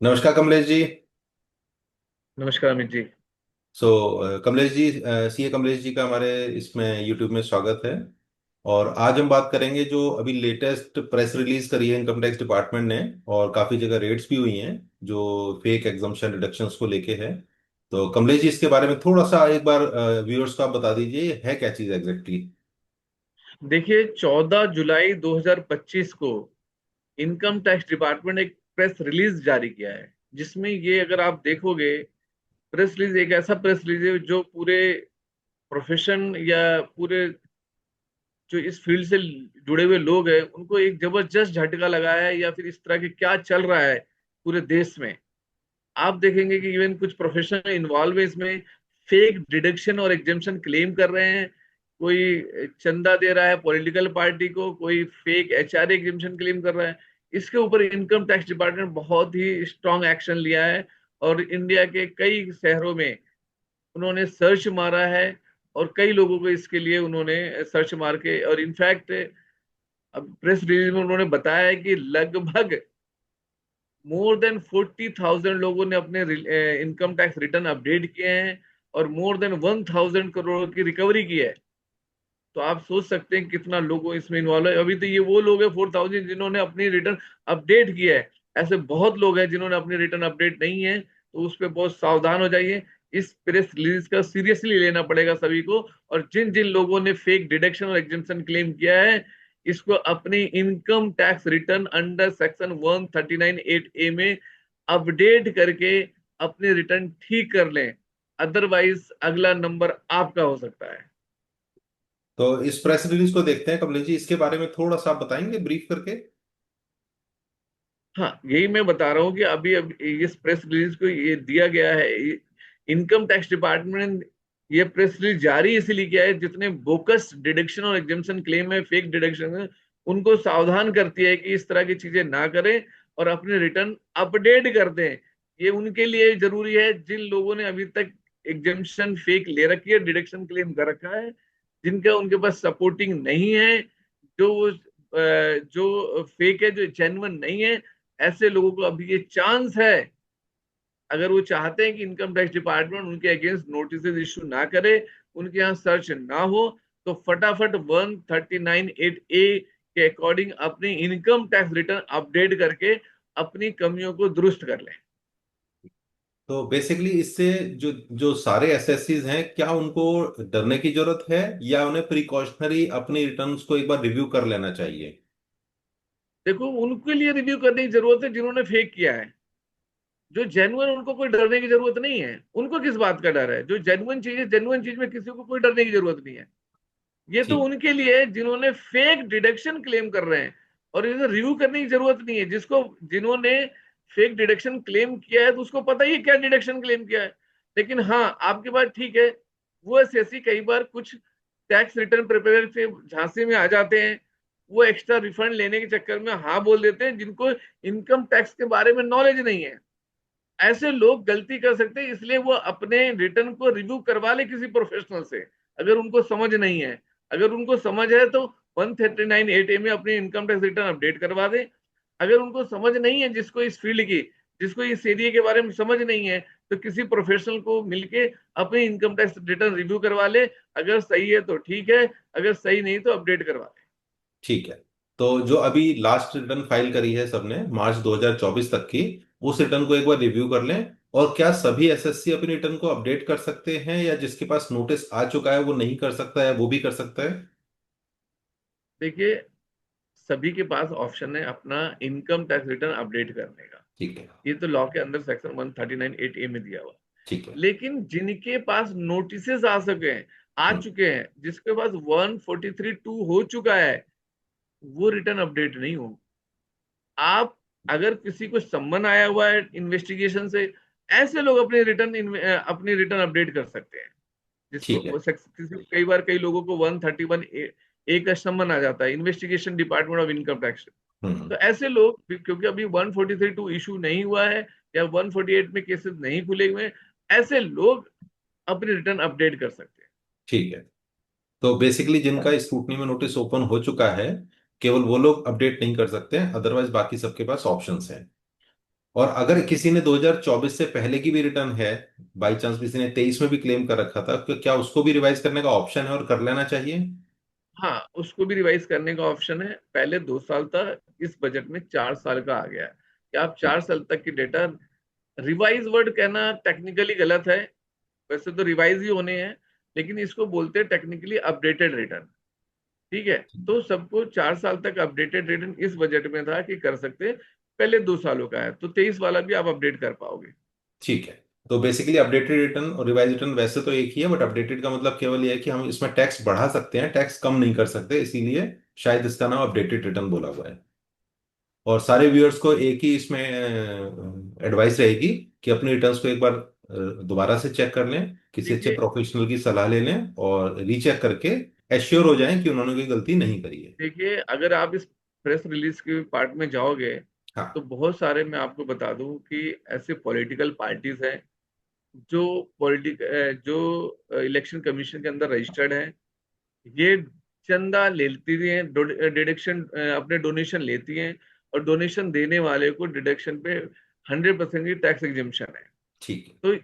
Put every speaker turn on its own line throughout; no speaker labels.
नमस्कार कमलेश जी।
नमस्कार अमित जी।
सो कमलेश जी, सीए कमलेश जी का हमारे इसमें यूट्यूब में स्वागत है। और आज हम बात करेंगे जो अभी लेटेस्ट प्रेस रिलीज करी है इनकम टैक्स डिपार्टमेंट ने, और काफ़ी जगह रेड्स भी हुई हैं जो फेक एग्जाम्पशन डिडक्शंस को लेके है। तो कमलेश जी, इसके बारे में थोड़ा सा एक बार व्यूअर्स को आप बता दीजिए, ये है क्या चीज़ एग्जैक्टली।
देखिए, 14 जुलाई 2025 को इनकम टैक्स डिपार्टमेंट एक प्रेस रिलीज जारी किया है, जिसमें ये अगर आप देखोगे, प्रेस रिलीज एक ऐसा प्रेस रिलीज है जो पूरे प्रोफेशन या पूरे जो इस फील्ड से जुड़े हुए लोग हैं उनको एक जबरदस्त झटका लगा है, या फिर इस तरह के क्या चल रहा है पूरे देश में। आप देखेंगे कि इवन कुछ प्रोफेशनल इन्वॉल्व है इसमें, फेक डिडक्शन और एग्जेम्पशन क्लेम कर रहे हैं। कोई चंदा दे रहा है पॉलिटिकल पार्टी को, कोई फेक एचआरए एग्जेम्पशन क्लेम कर रहा है। इसके ऊपर इनकम टैक्स डिपार्टमेंट बहुत ही स्ट्रांग एक्शन लिया है, और इंडिया के कई शहरों में उन्होंने सर्च मारा है, और कई लोगों को इसके लिए उन्होंने सर्च मार के, और इनफैक्ट अब प्रेस रिलीज में उन्होंने बताया है कि लगभग मोर देन 40,000 लोगों ने अपने इनकम टैक्स रिटर्न अपडेट किए हैं, और मोर देन 1,000 करोड़ की रिकवरी की है। तो आप सोच सकते हैं कितना लोगों इसमें इन्वॉल्व है। अभी तो ये वो लोग हैं 4,000 जिन्होंने अपनी रिटर्न अपडेट किया है। ऐसे बहुत लोग हैं जिन्होंने अपनी रिटर्न अपडेट नहीं है, तो उस पर बहुत सावधान हो जाइए। इस प्रेस रिलीज का सीरियसली लेना पड़ेगा सभी को। और जिन जिन लोगों ने फेक डिडक्शन और एग्जेम्पशन क्लेम किया है, इसको अपनी income tax return under section 139(8)A में अपडेट करके अपने रिटर्न ठीक कर लें। अदरवाइज अगला नंबर आपका हो सकता है।
तो इस प्रेस रिलीज को देखते हैं कमलेश जी, इसके बारे में थोड़ा सा आप बताएंगे ब्रीफ करके।
हाँ, यही मैं बता रहा हूँ कि अभी इस प्रेस रिलीज को ये दिया गया है। इनकम टैक्स डिपार्टमेंट ने ये प्रेस रिलीज जारी इसलिए किया है, जितने बोकस डिडक्शन और एग्जेम्पशन क्लेम है, फेक डिडक्शन है, उनको सावधान करती है कि इस तरह की चीजें ना करें और अपने रिटर्न अपडेट कर दें। ये उनके लिए जरूरी है जिन लोगों ने अभी तक एग्जेम्पशन फेक ले रखी है, डिडक्शन क्लेम कर रखा है, जिनका उनके पास सपोर्टिंग नहीं है, जो फेक है, जो जेन्युइन नहीं है। ऐसे लोगों को अभी ये चांस है, अगर वो चाहते हैं कि इनकम टैक्स डिपार्टमेंट उनके अगेंस्ट नोटिस इशू ना करे, उनके यहाँ सर्च ना हो, तो फटाफट 139(8)A के अकॉर्डिंग अपनी इनकम टैक्स रिटर्न अपडेट करके अपनी कमियों को दुरुस्त कर लें।
तो बेसिकली इससे जो जो सारे एसएससीज हैं, क्या उनको डरने की जरूरत है, या उन्हें प्रिकॉशनरी अपनी रिटर्न्स को एक बार रिव्यू कर लेना चाहिए।
देखो, उनके लिए रिव्यू करने की जरूरत है जिन्होंने फेक किया है। जो जेन्युइन, उनको कोई डरने की जरूरत नहीं है। उनको किस बात का डर है? जो जेन्युइन चीज है, जेन्युइन चीज में किसी को कोई डरने की जरूरत नहीं है। ये तो
ठीक।
उनके लिए है जिन्होंने फेक डिडक्शन क्लेम कर रहे हैं, और इसे रिव्यू करने की जरूरत नहीं है। जिन्होंने फेक डिडक्शन क्लेम किया है, तो उसको पता ही है क्या डिडक्शन क्लेम किया है। लेकिन हाँ, आपकी बात ठीक है, वो ऐसी कई बार कुछ टैक्स रिटर्न प्रिपेयर से झांसे में आ जाते हैं। वो एक्स्ट्रा रिफंड लेने के चक्कर में हाँ बोल देते हैं, जिनको इनकम टैक्स के बारे में नॉलेज नहीं है। ऐसे लोग गलती कर सकते हैं, इसलिए वो अपने रिटर्न को रिव्यू करवा ले किसी प्रोफेशनल से, अगर उनको समझ नहीं है। अगर उनको समझ है तो 139(8)A में अपनी इनकम टैक्स रिटर्न अपडेट करवा दे। अगर उनको समझ नहीं है, जिसको इस एरिया के बारे में समझ नहीं है, तो किसी प्रोफेशनल को मिलके अपनी इनकम टैक्स रिटर्न रिव्यू करवा ले। अगर सही है तो ठीक है, अगर सही नहीं तो अपडेट करवा ले।
ठीक है। तो जो अभी लास्ट रिटर्न फाइल करी है सबने मार्च 2024 तक की, उस रिटर्न को एक बार रिव्यू कर लें। और क्या सभी एसएससी अपनी रिटर्न को अपडेट कर सकते हैं, या जिसके पास नोटिस आ चुका है वो नहीं कर सकता है, वो भी कर सकता है।
देखिए, सभी के पास ऑप्शन है अपना इनकम टैक्स रिटर्न अपडेट करने का।
ठीक है।
ये तो लॉ के अंदर सेक्शन 139(8)A में दिया हुआ।
ठीक है।
लेकिन जिनके पास नोटिसेस आ
हम्म।
चुके हैं, जिसके पास 143(2) हो चुका है, वो रिटर्न अपडेट नहीं हो। आप, अगर किसी को सम्मन आया हुआ है इन्वेस्टिगेशन से, ऐसे लोग अपनी रिटर्न अपडेट कर सकते हैं।
ठीक है।
कई बार कई लोगों को 131(A) का सम्मन आ जाता है, investigation department of income tax.
हम्म।
तो ऐसे लोग क्योंकि अभी 143(2) इशू नहीं हुआ है, या 148 में केसेस नहीं खुले हुए हैं, ऐसे लोग अपनी रिटर्न अपडेट कर सकते हैं।
ठीक है। तो बेसिकली जिनका स्क्रूटनी में नोटिस ओपन हो चुका है, केवल वो लोग अपडेट नहीं कर सकते हैं, अदरवाइज बाकी सबके पास ऑप्शंस हैं। और अगर किसी ने 2024 से पहले की भी रिटर्न है, बाई चांस किसी ने 23 में भी क्लेम कर रखा था, तो क्या उसको भी रिवाइज करने का ऑप्शन है और कर लेना चाहिए?
हाँ, उसको भी रिवाइज करने का ऑप्शन है। पहले 2 साल था, इस बजट में 4 साल का आ गया है कि आप
ठीक।
4 साल तक की डेटा, रिवाइज वर्ड कहना टेक्निकली गलत है, वैसे तो रिवाइज ही होने हैं, लेकिन इसको बोलते हैं टेक्निकली अपडेटेड रिटर्न। ठीक है, तो सबको 4 साल तक अपडेटेड रिटर्न इस बजट में था कि कर सकते हैं। पहले 2 सालों का है, तो 23 वाला भी आप अपडेट कर पाओगे।
ठीक है। तो बेसिकली अपडेटेड रिटर्न और रिवाइज रिटर्न वैसे तो एक ही है, बट अपडेटेड का मतलब केवल ये है कि हम इसमें टैक्स बढ़ा सकते हैं, टैक्स कम नहीं कर सकते, इसीलिए शायद इसका नाम अपडेटेड रिटर्न बोला हुआ है। और सारे व्यूअर्स को एक ही इसमें एडवाइस रहेगी कि अपनी रिटर्न्स को एक बार दोबारा से चेक कर लें, किसी अच्छे
देखिए,
प्रोफेशनल की सलाह ले लें और रीचेक करके एश्योर हो जाएं कि उन्होंने कोई गलती नहीं करी है।
देखिए, अगर आप इस प्रेस रिलीज के पार्ट में जाओगे, तो
हाँ।
बहुत सारे, मैं आपको बता दूं कि ऐसे पॉलिटिकल पार्टीज हैं जो जो इलेक्शन कमीशन के अंदर रजिस्टर्ड हैं। ये चंदा लेती हैं, डिडक्शन, अपने डोनेशन लेती हैं, और डोनेशन देने वाले को डिडक्शन पे 100% की टैक्स एग्जिम्पशन है।
ठीक है।
तो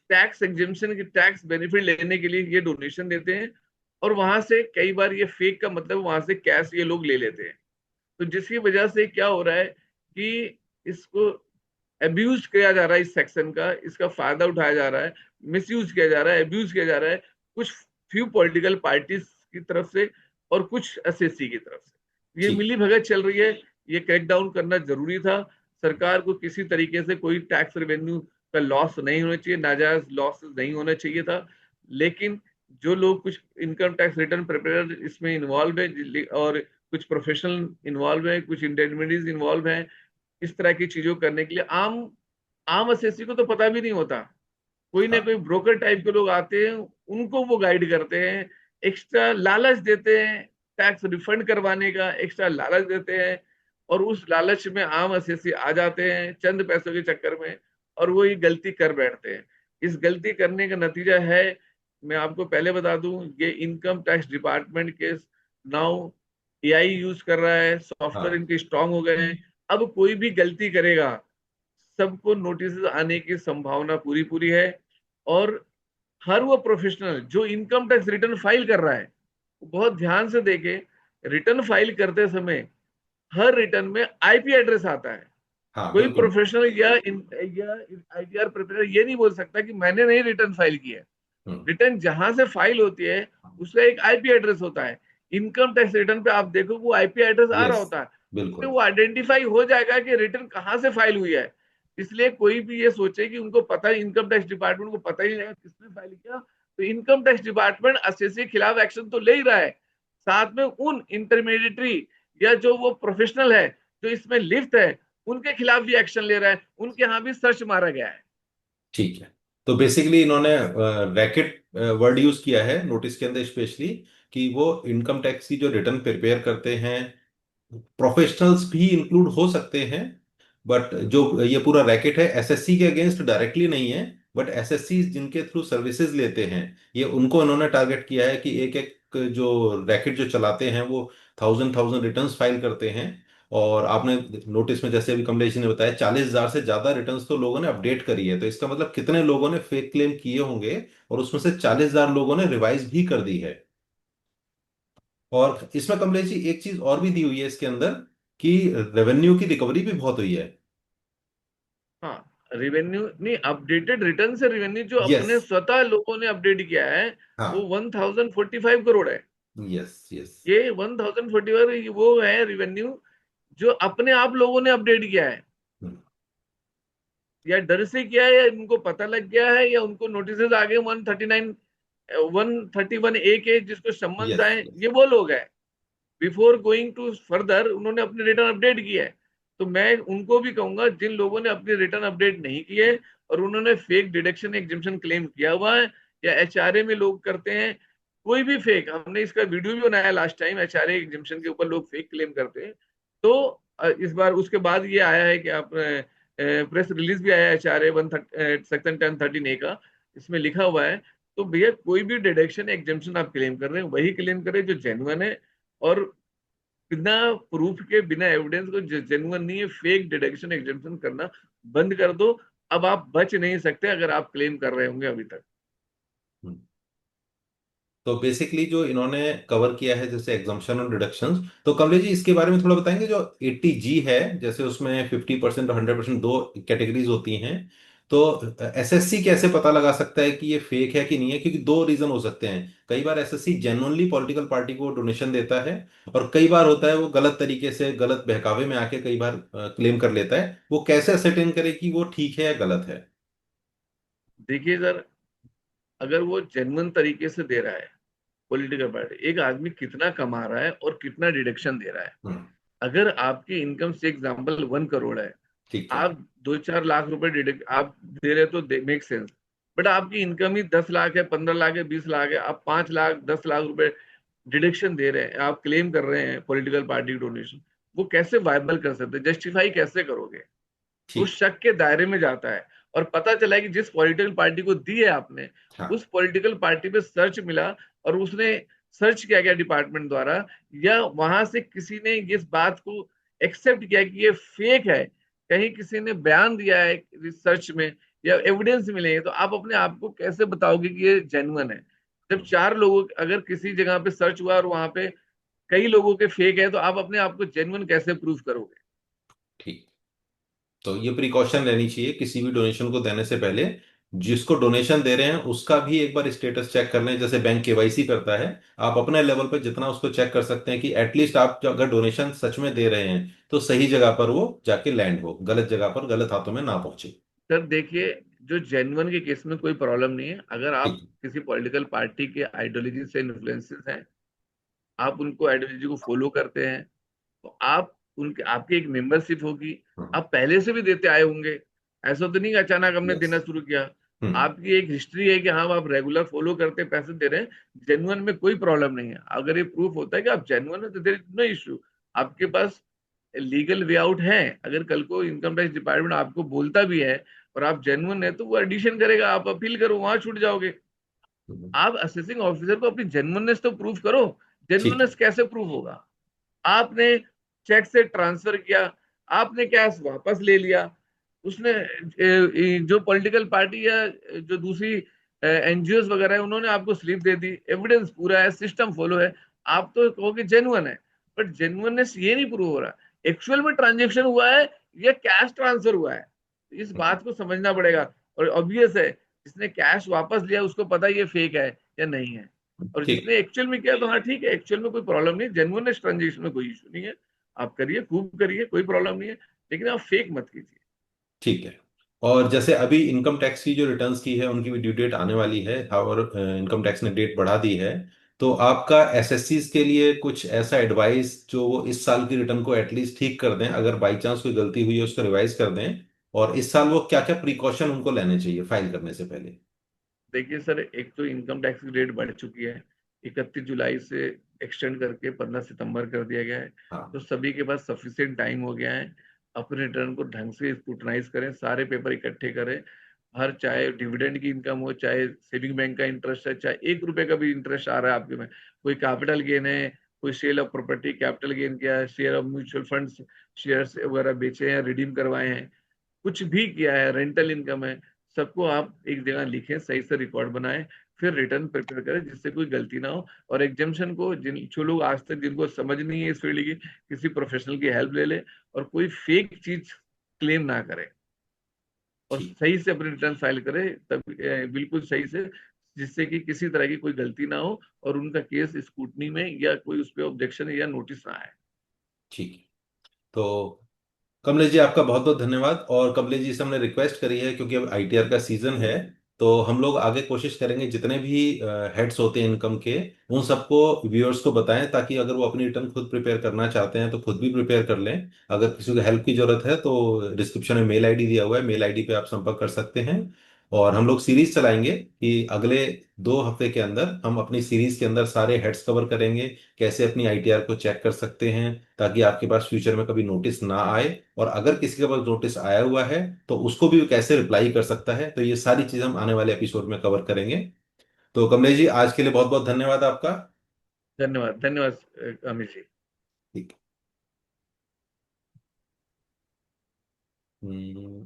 टैक्स एग्जिम्पशन की टैक्स बेनिफिट लेने के लिए ये डोनेशन देते हैं, और वहां से कई बार ये फेक का मतलब वहां से कैश ये लोग ले लेते हैं। तो जिसकी वजह से क्या हो रहा है कि इसको अब्यूज किया जा रहा है, इस सेक्शन का, इसका फायदा उठाया जा रहा है, मिसयूज किया जा रहा है, अब्यूज किया जा रहा है, कुछ फ्यू पॉलिटिकल पार्टीज की तरफ से और कुछ एसएससी की तरफ से ये
ठीक।
मिली भगत चल रही है। ये क्रैक डाउन करना जरूरी था। सरकार को किसी तरीके से कोई टैक्स रेवेन्यू का लॉस नहीं होना चाहिए, नाजायज लॉस नहीं होना चाहिए था। लेकिन जो लोग कुछ इनकम टैक्स रिटर्न प्रिपेयर इसमें इन्वॉल्व है, और कुछ प्रोफेशनल इन्वॉल्व है, कुछ इंटरमीडिएट इन्वॉल्व है इस तरह की चीजों करने के लिए, आम आम एसएससी को तो पता भी नहीं होता। कोई ना
हाँ।
कोई ब्रोकर टाइप के लोग आते हैं, उनको वो गाइड करते हैं, एक्स्ट्रा लालच देते हैं, टैक्स रिफंड करवाने का एक्स्ट्रा लालच देते हैं, और उस लालच में आम एसएससी आ जाते हैं चंद पैसों के चक्कर में, और वो ये गलती कर बैठते हैं। इस गलती करने का नतीजा है, मैं आपको पहले बता दूं, ये इनकम टैक्स डिपार्टमेंट के नाउ एआई यूज कर रहा है, सॉफ्टवेयर
हाँ।
इनके स्ट्रांग हो गए हैं। अब कोई भी गलती करेगा, सबको नोटिस आने की संभावना पूरी पूरी है। और हर वो प्रोफेशनल जो इनकम टैक्स रिटर्न फाइल कर रहा है, वो बहुत ध्यान से देखे, रिटर्न फाइल करते समय हर रिटर्न में आईपी एड्रेस आता है।
हाँ
कोई
बिल्कुल।
प्रोफेशनल या आईटीआर प्रिपेयर ये नहीं बोल सकता कि मैंने नहीं रिटर्न फाइल किया है।
हम्म।
रिटर्न जहां से फाइल होती है, उसका एक आईपी एड्रेस होता है। इनकम टैक्स रिटर्न पे आप देखो, वो आईपी एड्रेस आ रहा
यस।
होता है, उससे
बिल्कुल।
वो आइडेंटिफाई हो जाएगा कि रिटर्न कहाँ से फाइल हुई है। इसलिए कोई भी ये सोचे कि उनको पता है, इनकम टैक्स डिपार्टमेंट को पता ही नहीं है किसने फाइल किया, तो इनकम टैक्स डिपार्टमेंट एसएससी के खिलाफ एक्शन तो ले ही रहा है, साथ में उन इंटरमीडिएटरी या जो वो प्रोफेशनल है जो इसमें लिप्त है, उनके खिलाफ भी एक्शन ले रहा है, उनके यहाँ भी सर्च मारा गया है।
ठीक है। तो बेसिकली इन्होंने रैकेट वर्ड यूज किया है नोटिस के अंदर स्पेशली, कि वो इनकम टैक्स की जो रिटर्न प्रिपेयर करते हैं, प्रोफेशनल्स भी इंक्लूड हो सकते हैं, बट जो ये पूरा रैकेट है एसएससी के अगेंस्ट डायरेक्टली नहीं है, बट एसएससी जिनके थ्रू सर्विसेज लेते हैं, ये उनको इन्होंने टारगेट किया है कि एक एक जो रैकेट जो चलाते हैं वो थाउजेंड थाउजेंड रिटर्न्स फाइल करते हैं। और आपने नोटिस में जैसे अभी कमलेश जी ने बताया 40,000 से ज्यादा रिटर्न्स तो लोगों ने अपडेट करी है, तो इसका मतलब कितने लोगों ने फेक क्लेम किए होंगे, और उसमें से 40,000 लोगों ने रिवाइज भी कर दी है। और इसमें कमलेश जी एक चीज और भी दी हुई है इसके अंदर, कि रेवेन्यू की रिकवरी भी बहुत हुई है।
हाँ, रेवेन्यू नहीं, अपडेटेड रिटर्न से रेवेन्यू जो
यस।
अपने स्वतः लोगों ने अपडेट किया है, वो
हाँ।
1045 करोड़ है।
Yes yes.
ये 1045 वो है रेवेन्यू जो अपने आप लोगों ने अपडेट किया है, या डर से किया है, या इनको पता लग गया है, या उनको नोटिस आ गए 139 131 ए के, जिसको सम्मन्स
यस
आए,
यस।
ये वो लोग हैं। बिफोर गोइंग टू फर्दर उन्होंने अपने रिटर्न अपडेट किए है। तो मैं उनको भी कहूंगा, जिन लोगों ने अपने रिटर्न अपडेट नहीं किए और उन्होंने फेक डिडक्शन एग्जिम्पशन क्लेम किया हुआ है, या एचआरए में लोग करते हैं, कोई भी फेक, हमने इसका वीडियो भी बनाया लास्ट टाइम, एचआरए एग्जिम्पशन के ऊपर लोग फेक क्लेम करते हैं। तो इस बार उसके बाद ये आया है कि आप, प्रेस रिलीज भी आया है एचआरए वन सेक्शन 1013 ए का, इसमें लिखा हुआ है। तो भैया, कोई भी डिडक्शन एग्जिम्पशन आप क्लेम कर रहे हैं, वही क्लेम करें जो जेन्युइन है, और बिना प्रूफ के, बिना एविडेंस को जेन्युइन नहीं है, फेक डिडक्शन एग्जेम्पशन करना बंद कर दो। अब आप बच नहीं सकते अगर आप क्लेम कर रहे होंगे अभी तक।
हम्म। तो बेसिकली जो इन्होंने कवर किया है जैसे एग्जाम्पशन और डिडक्शंस, तो कमलेश जी इसके बारे में थोड़ा बताएंगे। जो 80G है, जैसे उसमें 50% और 100% दो कैटेगरीज होती हैं, तो एसएससी कैसे पता लगा सकता है कि ये फेक है कि नहीं है? क्योंकि दो रीजन हो सकते हैं। कई बार एसएससी जेन्युइनली पॉलिटिकल पार्टी को डोनेशन देता है, और कई बार होता है वो गलत तरीके से, गलत बहकावे में आके कई बार क्लेम कर लेता है। वो कैसे असरटेन करे कि वो ठीक है या गलत है?
देखिए सर, अगर वो जेन्युइन तरीके से दे रहा है, पॉलिटिकल पार्टी, एक आदमी कितना कमा रहा है और कितना डिडक्शन दे रहा है।
हम्म।
अगर आपकी इनकम से एग्जाम्पल 1 करोड़ है,
ठीक है।
आप 2-4 लाख रुपए डिडक्ट आप दे रहे, तो मेक सेंस। बट आपकी इनकम ही 10 लाख है, 15 लाख है, 20 लाख है, आप 5 लाख 10 लाख रुपए डिडक्शन दे रहे हैं, आप क्लेम कर रहे हैं पॉलिटिकल पार्टी डोनेशन। वो कैसे वायबल कर सकते हैं, जस्टिफाई कैसे करोगे? तो
ठीक।
शक के दायरे में जाता है। और पता चला है कि जिस पॉलिटिकल पार्टी को दी है आपने,
हाँ।
उस पॉलिटिकल पार्टी पे सर्च मिला, और उसने सर्च किया गया डिपार्टमेंट द्वारा, या वहां से किसी ने इस बात को एक्सेप्ट किया कि ये फेक है, कहीं किसी ने बयान दिया है रिसर्च में, या एविडेंस मिले हैं, तो आप अपने आप को कैसे बताओगे कि ये जेन्युइन है? जब
हम्म।
4 लोगों, अगर किसी जगह पे सर्च हुआ और वहां पे कई लोगों के फेक है, तो आप अपने आप को जेन्युइन कैसे प्रूव करोगे?
ठीक। तो ये प्रिकॉशन लेनी चाहिए किसी भी डोनेशन को देने से पहले। जिसको डोनेशन दे रहे हैं उसका भी एक बार स्टेटस चेक कर लें, जैसे बैंक केवाईसी करता है। आप अपने लेवल पर जितना उसको चेक कर सकते हैं कि एटलीस्ट आप जो अगर डोनेशन सच में दे रहे हैं तो सही जगह पर वो जाके लैंड हो, गलत जगह पर गलत हाथों में ना पहुंचे।
सर देखिए, जो जेन्युइन के केस में कोई प्रॉब्लम नहीं है। अगर आप
ठीक।
किसी पॉलिटिकल पार्टी के आइडियोलॉजी से इन्फ्लुएंसेस हैं, आप उनको आइडियोलॉजी को फॉलो करते हैं, तो आप उनके, आपकी एक मेंबरशिप होगी।
हम्म।
आप पहले से भी देते आए होंगे, ऐसा तो नहीं कि अचानक हमने
यस।
देना शुरू किया।
हम्म।
आपकी एक हिस्ट्री है कि हाँ आप रेगुलर फॉलो करते पैसे दे रहे हैं। जेन्युइन में कोई प्रॉब्लम नहीं है। अगर ये प्रूफ होता है कि आप जेन्युइन है, तो देयर इज नो इशू। आपके पास लीगल वे आउट है। अगर कल को इनकम टैक्स डिपार्टमेंट आपको बोलता भी है और आप जेन्युइन है, तो वो एडिशन करेगा, आप अपील करो, वहां छूट जाओगे।
हम्म।
आप असेसिंग ऑफिसर को अपनी जेन्युइननेस तो प्रूव करो।
ठीक है।
जेन्युइननेस कैसे प्रूव होगा? आपने चेक से ट्रांसफर किया, आपने कैश वापस ले लिया, उसने जो पॉलिटिकल पार्टी या जो दूसरी एनजीओ वगैरह है, उन्होंने आपको स्लिप दे दी, एविडेंस पूरा है, सिस्टम फॉलो है, आप तो कहोगे जेन्युइन है। बट जेन्युइननेस ये नहीं प्रूव हो रहा एक्चुअल में ट्रांजेक्शन हुआ है या कैश ट्रांसफर हुआ है। इस
हम्म।
बात को समझना पड़ेगा। और ऑब्वियस है, जिसने कैश वापस लिया उसको पता ये फेक है या नहीं है। और
ठीक है।
जिसने एक्चुअल में किया, तो हाँ ठीक है, एक्चुअल में कोई प्रॉब्लम नहीं, जेन्युइन ट्रांजेक्शन में कोई इशू नहीं है। आप करिए, खूब करिए, कोई प्रॉब्लम नहीं है, लेकिन आप फेक मत कीजिए।
ठीक है। और जैसे अभी इनकम टैक्स की जो रिटर्न्स की है उनकी भी ड्यू डेट आने वाली है, और इनकम टैक्स ने डेट बढ़ा दी है। तो आपका एसएससी के लिए कुछ ऐसा एडवाइस जो वो इस साल की रिटर्न को एटलीस्ट ठीक कर दें, अगर बाई चांस कोई गलती हुई है उसको रिवाइज कर दें, और इस साल वो क्या क्या प्रिकॉशन उनको लेने चाहिए फाइल करने से पहले?
देखिए सर, एक तो इनकम टैक्स की डेट बढ़ चुकी है, 31 जुलाई से एक्सटेंड करके 15 सितंबर कर दिया गया है।
हाँ।
तो सभी के पास सफिशिएंट टाइम हो गया है। अपने रिटर्न को ढंग से स्क्रूटनाइज करें, सारे पेपर इकट्ठे करें। हर, चाहे डिविडेंड की इनकम हो, चाहे सेविंग बैंक का इंटरेस्ट है, चाहे 1 रुपए का भी इंटरेस्ट आ रहा है आपके में, कोई कैपिटल गेन है, कोई sale of property capital gain किया है, share of mutual funds share वगैरह बेचे हैं, रिडीम करवाए हैं, कुछ भी किया है, रेंटल इनकम है, सबको आप एक जगह लिखें, सही से रिकॉर्ड बनाएं, फिर रिटर्न प्रिपेयर करें जिससे कोई गलती ना हो। और एग्जाम्शन को, जिन जो लोग आज तक जिनको समझ नहीं है इस फील्ड की, किसी प्रोफेशनल की हेल्प ले ले, और कोई फेक चीज क्लेम ना करे, और
ठीक।
सही से अपनी रिटर्न फाइल करे, तब बिल्कुल सही से, जिससे कि किसी तरह की कोई गलती ना हो और उनका केस स्कूटनी में या कोई उस पर ऑब्जेक्शन या नोटिस ना आए।
ठीक है। तो कमलेश जी आपका बहुत बहुत धन्यवाद। और कमलेश जी से हमने रिक्वेस्ट करी है क्योंकि अब आईटीआर का सीजन है, तो हम लोग आगे कोशिश करेंगे जितने भी हेड्स होते हैं इनकम के, उन सबको व्यूअर्स को बताएं, ताकि अगर वो अपनी रिटर्न खुद प्रिपेयर करना चाहते हैं तो खुद भी प्रिपेयर कर लें। अगर किसी को हेल्प की जरूरत है तो डिस्क्रिप्शन में मेल आईडी दिया हुआ है, मेल आईडी पे आप संपर्क कर सकते हैं। और हम लोग सीरीज चलाएंगे कि अगले 2 हफ्ते के अंदर हम अपनी सीरीज के अंदर सारे हेड्स कवर करेंगे, कैसे अपनी आईटीआर को चेक कर सकते हैं ताकि आपके पास फ्यूचर में कभी नोटिस ना आए, और अगर किसी के पास नोटिस आया हुआ है तो उसको भी कैसे रिप्लाई कर सकता है। तो ये सारी चीजें हम आने वाले एपिसोड में कवर करेंगे। तो कमलेश जी आज के लिए बहुत बहुत धन्यवाद आपका।
धन्यवाद, धन्यवाद अमित जी।
ठीक है। हम्म।